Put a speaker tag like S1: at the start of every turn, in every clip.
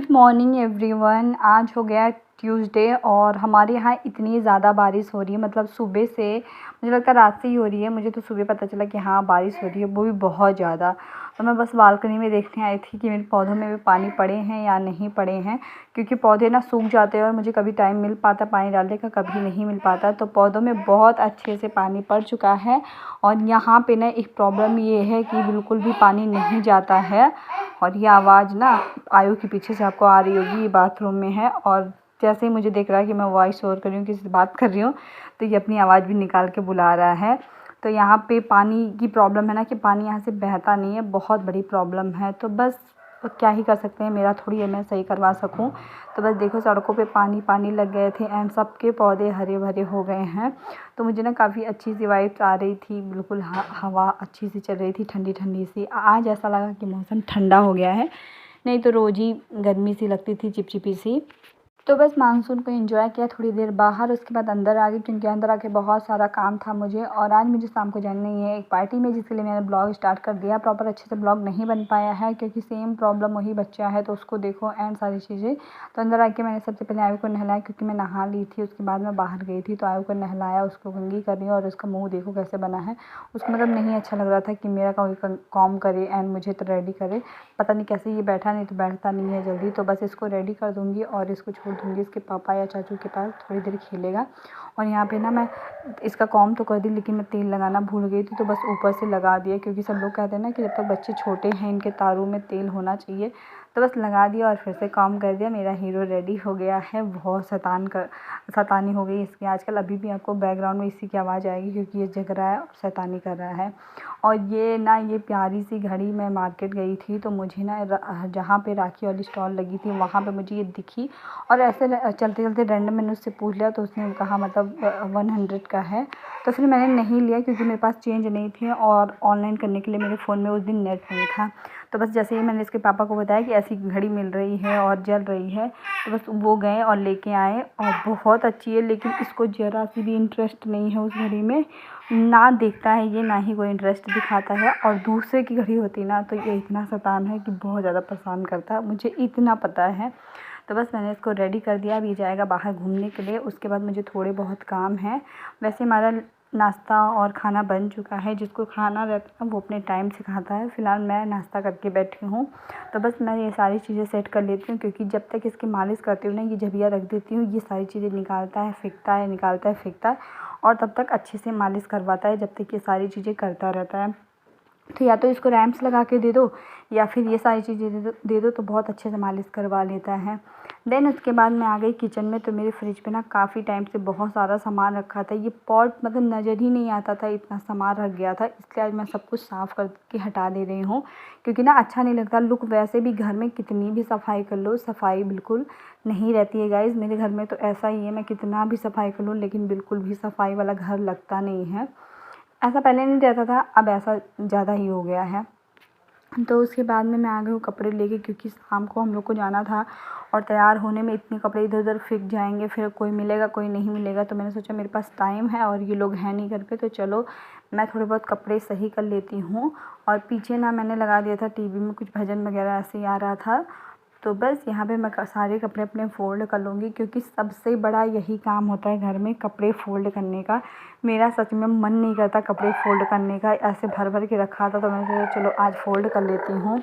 S1: Morning everyone. आज हो गया ट्यूसडे और हमारे यहाँ इतनी ज़्यादा बारिश हो रही है, मतलब सुबह से, मुझे लगता है रात से ही हो रही है। मुझे तो सुबह पता चला कि हाँ बारिश हो रही है, वो भी बहुत ज़्यादा। तो मैं बस बालकनी में देखने आई थी कि मेरे पौधों में भी पानी पड़े हैं या नहीं पड़े हैं, क्योंकि पौधे ना सूख जाते हैं और मुझे कभी टाइम मिल पाता पानी डालने का, कभी नहीं मिल पाता। तो पौधों में बहुत अच्छे से पानी पड़ चुका है और यहाँ पे ना एक प्रॉब्लम ये है कि बिल्कुल भी पानी नहीं जाता है। और ये आवाज़ ना आयु के पीछे से आपको आ रही होगी, ये बाथरूम में है और जैसे ही मुझे देख रहा है कि मैं वॉइस ओवर कर रही हूँ, किसी से बात कर रही हूँ, तो ये अपनी आवाज़ भी निकाल के बुला रहा है। तो यहाँ पे पानी की प्रॉब्लम है ना कि पानी यहाँ से बहता नहीं है, बहुत बड़ी प्रॉब्लम है। तो बस क्या ही कर सकते हैं, मेरा थोड़ी है मैं सही करवा सकूँ। तो बस देखो सड़कों पे पानी पानी लग गए थे एंड सबके पौधे हरे भरे हो गए हैं। तो मुझे ना काफ़ी अच्छी सी वाइब्स आ रही थी, बिल्कुल हवा अच्छी सी चल रही थी, ठंडी ठंडी सी। आज ऐसा लगा कि मौसम ठंडा हो गया है, नहीं तो रोज़ ही गर्मी सी लगती थी, चिपचिपी सी। तो बस मानसून को एंजॉय किया थोड़ी देर बाहर, उसके बाद अंदर आ गई, क्योंकि अंदर आके बहुत सारा काम था मुझे। और आज मुझे शाम को जाना ही है एक पार्टी में, जिसके लिए मैंने ब्लॉग स्टार्ट कर दिया। प्रॉपर अच्छे से ब्लॉग नहीं बन पाया है क्योंकि सेम प्रॉब्लम वही बच्चा है, तो उसको देखो एंड सारी चीज़ें। तो अंदर आके मैंने सबसे पहले आयु को नहलाया, क्योंकि मैं नहा ली थी, उसके बाद मैं बाहर गई थी। तो आयु को नहलाया, उसको कंघी कर रही हूँ और उसका मुँह देखो कैसे बना है। उसको मतलब नहीं अच्छा लग रहा था कि मेरा कोई कॉम करे एंड मुझे तो रेडी करे। पता नहीं कैसे ये बैठा, नहीं तो बैठता नहीं है जल्दी। तो बस इसको रेडी कर दूँगी और इसको छोड़ दूँगी इसके पापा या चाचू के पास, थोड़ी देर खेलेगा। और यहाँ पे ना मैं इसका कॉम तो कर दी, लेकिन मैं तेल लगाना भूल गई थी, तो बस ऊपर से लगा दिया, क्योंकि सब लोग कहते हैं ना कि जब तक बच्चे छोटे हैं इनके तारों में तेल होना चाहिए। तो बस लगा दिया और फिर से काम कर दिया। मेरा हीरो रेडी हो गया है। बहुत शैतानी हो गई इसकी आजकल। अभी भी आपको बैकग्राउंड में इसी की आवाज़ आएगी, क्योंकि ये जग रहा है और शैतानी कर रहा है। और ये प्यारी सी घड़ी, मैं मार्केट गई थी तो मुझे ना जहाँ पे राखी वाली स्टॉल लगी थी वहाँ पे मुझे ये दिखी, और ऐसे चलते चलते रैंडम मैंने उससे पूछ लिया, तो उसने कहा मतलब 100 का है। तो फिर मैंने नहीं लिया, क्योंकि मेरे पास चेंज नहीं थी और ऑनलाइन करने के लिए मेरे फ़ोन में उस दिन नेट नहीं था। तो बस जैसे ही मैंने इसके पापा को बताया कि ऐसी घड़ी मिल रही है और जल रही है, तो बस वो गए और लेके आए। और बहुत अच्छी है, लेकिन इसको ज़रा सी भी इंटरेस्ट नहीं है उस घड़ी में, ना देखता है ये, ना ही कोई इंटरेस्ट दिखाता है। और दूसरे की घड़ी होती ना तो ये इतना शैतान है कि बहुत ज़्यादा परेशान करता है, मुझे इतना पता है। तो बस मैंने इसको रेडी कर दिया, अब ये जाएगा बाहर घूमने के लिए। उसके बाद मुझे थोड़े बहुत काम हैं। वैसे हमारा नाश्ता और खाना बन चुका है, जिसको खाना रहता है वो अपने टाइम से खाता है। फ़िलहाल मैं नाश्ता करके बैठी हूँ। तो बस मैं ये सारी चीज़ें सेट कर लेती हूँ, क्योंकि जब तक इसकी मालिश करती हूँ ना, ये जबिया रख देती हूँ, ये सारी चीज़ें निकालता है फेंकता है, निकालता है फेंकता है, और तब तक अच्छे से मालिश करवाता है जब तक ये सारी चीज़ें करता रहता है। तो या तो इसको रैम्स लगा के दे दो, या फिर ये सारी चीज़ें दे दो तो बहुत अच्छे से मालिश करवा लेता है। देन उसके बाद मैं आ गई किचन में। तो मेरे फ्रिज पे ना काफ़ी टाइम से बहुत सारा सामान रखा था। ये पॉट मतलब नज़र ही नहीं आता था, इतना सामान रख गया था। इसलिए आज मैं सब कुछ साफ़ करके हटा दे रही हूँ, क्योंकि ना अच्छा नहीं लगता लुक। वैसे भी घर में कितनी भी सफाई कर लो, सफाई बिल्कुल नहीं रहती है गाइज़। मेरे घर में तो ऐसा ही है, मैं कितना भी सफाई कर लूँ लेकिन बिल्कुल भी सफाई वाला घर लगता नहीं है। ऐसा पहले नहीं रहता था, अब ऐसा ज़्यादा ही हो गया है। तो उसके बाद में मैं आ गई हूँ कपड़े लेके, क्योंकि शाम को हम लोग को जाना था और तैयार होने में इतने कपड़े इधर उधर फेंक जाएंगे, फिर कोई मिलेगा कोई नहीं मिलेगा। तो मैंने सोचा मेरे पास टाइम है और ये लोग हैं नहीं घर पे, तो चलो मैं थोड़े बहुत कपड़े सही कर लेती हूँ। और पीछे ना मैंने लगा दिया था टीवी में कुछ भजन वगैरह ऐसे ही आ रहा था। तो बस यहाँ पे मैं सारे कपड़े अपने फ़ोल्ड कर लूँगी, क्योंकि सबसे बड़ा यही काम होता है घर में, कपड़े फ़ोल्ड करने का। मेरा सच में मन नहीं करता कपड़े फ़ोल्ड करने का, ऐसे भर भर के रखा था। तो मैंने सोचा चलो आज फ़ोल्ड कर लेती हूँ।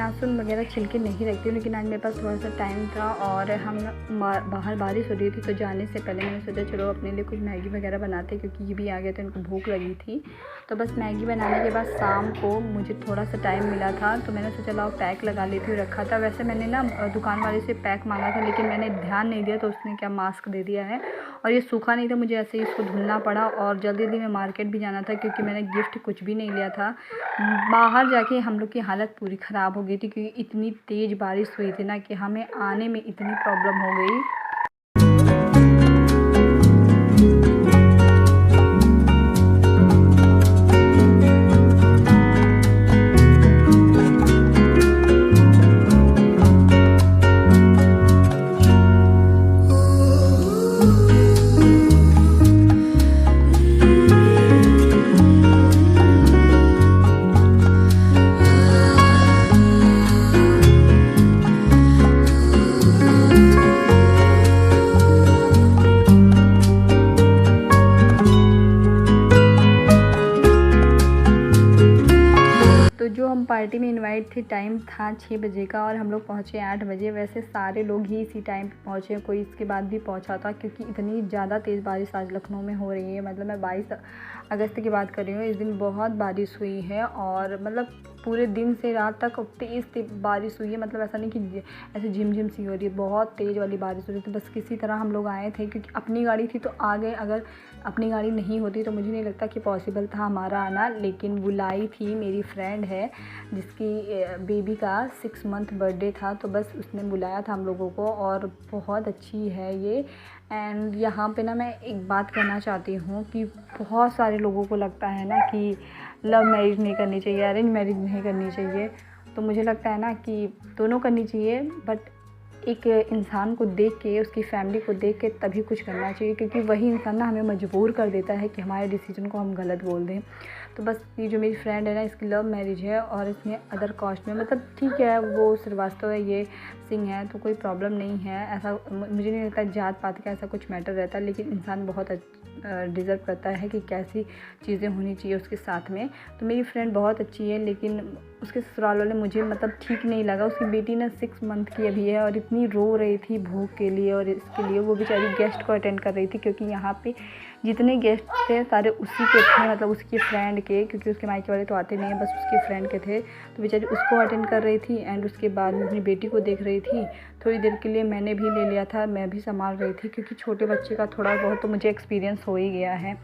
S1: लहसुन वगैरह छिलके नहीं रखती हूँ, लेकिन आज मेरे पास थोड़ा सा टाइम था और हम बाहर बारिश हो रही थी, तो जाने से पहले मैंने सोचा चलो अपने लिए कुछ मैगी वगैरह बनाते, क्योंकि ये भी आ गए थे, उनको भूख लगी थी। तो बस मैगी बनाने के बाद शाम को मुझे थोड़ा सा टाइम मिला था, तो मैंने सोचा लाओ पैक लगा लेती हूँ। रखा था वैसे मैंने ना दुकान वाले से पैक मांगा था, लेकिन मैंने ध्यान नहीं दिया, तो उसने क्या मास्क दे दिया है और ये सूखा नहीं था, मुझे ऐसे ही इसको धुलना पड़ा। और जल्दी जल्दी में मार्केट भी जाना था, क्योंकि मैंने गिफ्ट कुछ भी नहीं लिया था। बाहर जाके हम लोग की हालत पूरी ख़राब हो गई थी, क्योंकि इतनी तेज़ बारिश हुई थी ना कि हमें आने में इतनी प्रॉब्लम हो गई। तो जो हम पार्टी में इनवाइट थे, टाइम था 6 बजे का और हम लोग पहुँचे 8 बजे। वैसे सारे लोग ही इसी टाइम पे पहुँचे, कोई इसके बाद भी पहुँचा था, क्योंकि इतनी ज़्यादा तेज़ बारिश आज लखनऊ में हो रही है। मतलब मैं 22 अगस्त की बात कर रही हूँ, इस दिन बहुत बारिश हुई है और मतलब पूरे दिन से रात तक तेज़ बारिश हुई है। मतलब ऐसा नहीं कि ऐसे झिमझिम सी हो रही है, बहुत तेज़ वाली बारिश हो रही थी। बस किसी तरह हम लोग आए थे, क्योंकि अपनी गाड़ी थी तो आ गए। अगर अपनी गाड़ी नहीं होती तो मुझे नहीं लगता कि पॉसिबल था हमारा आना। लेकिन बुलाई थी, मेरी फ्रेंड है जिसकी बेबी का 6 मंथ बर्थडे था, तो बस उसने बुलाया था हम लोगों को और बहुत अच्छी है ये। एंड यहाँ पे ना मैं एक बात कहना चाहती हूँ कि बहुत सारे लोगों को लगता है ना कि लव मैरिज नहीं करनी चाहिए, अरेंज मैरिज नहीं करनी चाहिए। तो मुझे लगता है ना कि दोनों करनी चाहिए, बट एक इंसान को देख के, उसकी फैमिली को देख के तभी कुछ करना चाहिए, क्योंकि वही इंसान ना हमें मजबूर कर देता है कि हमारे डिसीजन को हम गलत बोल दें। तो बस ये जो मेरी फ्रेंड है ना, इसकी लव मैरिज है और इसने अदर कास्ट में, मतलब ठीक है वो श्रीवास्तव है, ये सिंह है, तो कोई प्रॉब्लम नहीं है। ऐसा मुझे नहीं लगता जात पात का ऐसा कुछ मैटर रहता है, लेकिन इंसान बहुत डिज़र्व करता है कि कैसी चीज़ें होनी चाहिए उसके साथ में। तो मेरी फ्रेंड बहुत अच्छी है, लेकिन उसके ससुराल वाले मुझे मतलब ठीक नहीं लगा। उसकी बेटी ना 6 मंथ की अभी है और इतनी रो रही थी भूख के लिए और इसके लिए। वो बेचारी गेस्ट को अटेंड कर रही थी, क्योंकि यहाँ पे जितने गेस्ट थे सारे उसी के थे, मतलब उसकी फ्रेंड के, क्योंकि उसके मायके वाले तो आते नहीं हैं, बस उसके फ्रेंड के थे। तो बेचारी उसको अटेंड कर रही थी एंड उसके बाद में अपनी बेटी को देख रही थी। थोड़ी देर के लिए मैंने भी ले लिया था, मैं भी संभाल रही थी, क्योंकि छोटे बच्चे का थोड़ा बहुत तो मुझे एक्सपीरियंस हो ही गया है।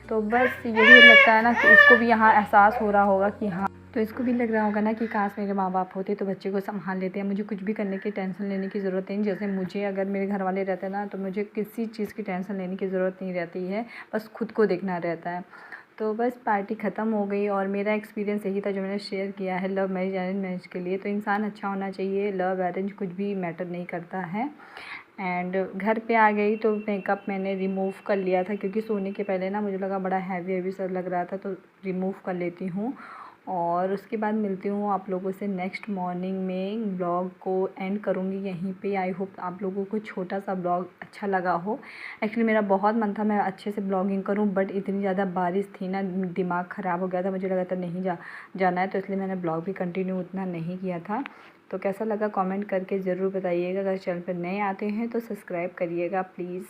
S1: तो बस यही लगता है ना कि उसको भी यहाँ एहसास हो रहा होगा कि हाँ, तो इसको भी लग रहा होगा ना कि काश मेरे माँ बाप होते तो बच्चे को संभाल लेते हैं, मुझे कुछ भी करने की टेंशन लेने की ज़रूरत नहीं। जैसे मुझे अगर मेरे घर वाले रहते ना, तो मुझे किसी चीज़ की टेंशन लेने की ज़रूरत नहीं रहती है, बस खुद को देखना रहता है। तो बस पार्टी ख़त्म हो गई और मेरा एक्सपीरियंस यही था जो मैंने शेयर किया है लव मैरिज अरेंज मैरिज के लिए। तो इंसान अच्छा होना चाहिए, लव अरेंज कुछ भी मैटर नहीं करता है। एंड घर पे आ गई तो मेकअप मैंने रिमूव कर लिया था, क्योंकि सोने के पहले ना मुझे लगा बड़ा हैवी हैवी सा लग रहा था, तो रिमूव कर लेती हूँ। और उसके बाद मिलती हूँ आप लोगों से नेक्स्ट मॉर्निंग में। ब्लॉग को एंड करूँगी यहीं पे। आई होप आप लोगों को छोटा सा ब्लॉग अच्छा लगा हो। एक्चुअली मेरा बहुत मन था मैं अच्छे से ब्लॉगिंग करूँ, बट इतनी ज़्यादा बारिश थी ना, दिमाग ख़राब हो गया था, मुझे लगा था नहीं जाना है, तो इसलिए मैंने ब्लॉग भी कंटिन्यू उतना नहीं किया था। तो कैसा लगा कमेंट करके ज़रूर बताइएगा। अगर चैनल पर नए आते हैं तो सब्सक्राइब करिएगा प्लीज़।